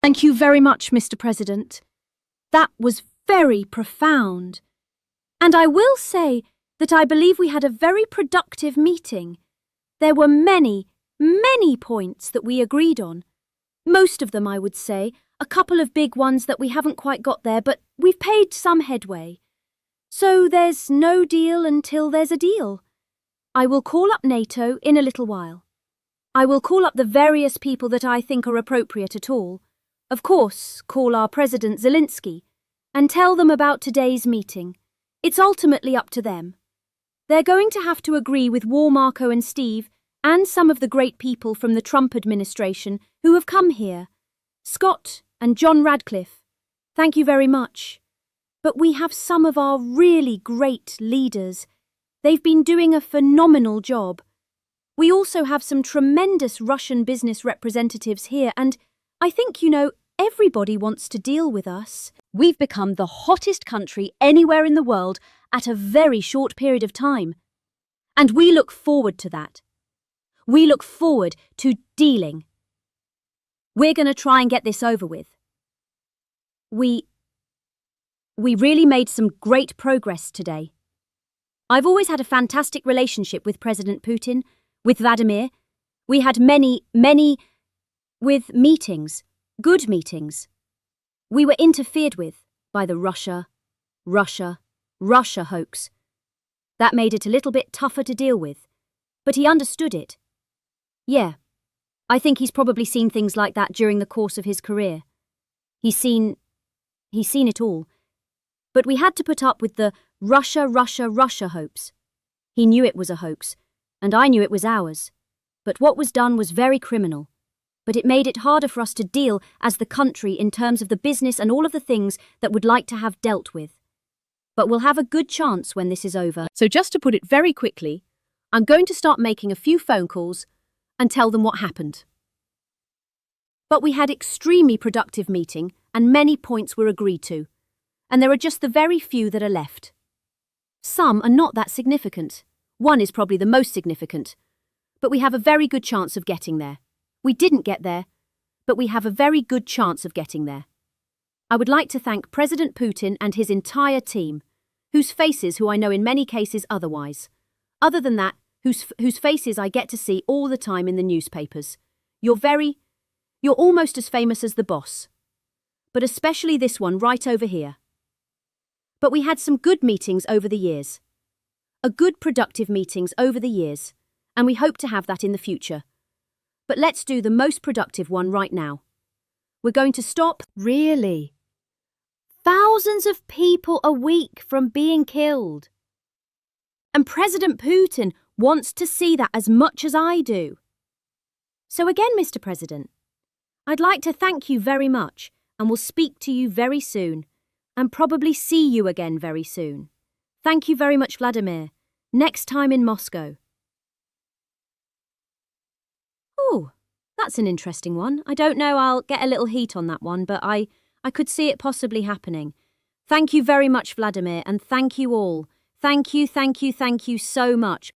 Thank you very much, Mr. President. That was very profound. And I will say that I believe we had a very productive meeting. There were many points that we agreed on. Most of them, I would say, a couple of big ones that we haven't quite got there, but we've paid some headway. So there's no deal until there's a deal. I will call up NATO in a little while. I will call up the various people that I think are appropriate at all. Of course, call our President Zelensky and tell them about today's meeting. It's ultimately up to them. They're going to have to agree with War Marco and Steve and some of the great people from the Trump administration who have come here. Scott and John Radcliffe, thank you very much. But we have some of our really great leaders. They've been doing a phenomenal job. We also have some tremendous Russian business representatives here, and I think, everybody wants to deal with us. We've become the hottest country anywhere in the world at a very short period of time. And we look forward to that. We look forward to dealing. We're going to try and get this over with. We really made some great progress today. I've always had a fantastic relationship with President Putin, with Vladimir. We had many with meetings, good meetings. We were interfered with by the Russia hoax. That made it a little bit tougher to deal with, but he understood it. Yeah, I think he's probably seen things like that during the course of his career. He's seen it all. But we had to put up with the Russia hoax. He knew it was a hoax, and I knew it was ours. But what was done was very criminal. But it made it harder for us to deal as the country in terms of the business and all of the things that we'd like to have dealt with. But we'll have a good chance when this is over. So just to put it very quickly, I'm going to start making a few phone calls and tell them what happened. But we had extremely productive meeting and many points were agreed to. And there are just the very few that are left. Some are not that significant. One is probably the most significant. But we have a very good chance of getting there. We didn't get there, but we have a very good chance of getting there. I would like to thank President Putin and his entire team, whose faces who I know in many cases otherwise. Other than that, whose faces I get to see all the time in the newspapers. You're almost as famous as the boss. But especially this one right over here. But we had some good meetings over the years. Good productive meetings over the years, and we hope to have that in the future. But let's do the most productive one right now. We're going to stop, really, thousands of people a week from being killed. And President Putin wants to see that as much as I do. So again, Mr. President, I'd like to thank you very much, and we'll speak to you very soon, and probably see you again very soon. Thank you very much, Vladimir. Next time in Moscow. Oh, that's an interesting one. I don't know, I'll get a little heat on that one, but I could see it possibly happening. Thank you very much, Vladimir, and thank you all. Thank you so much.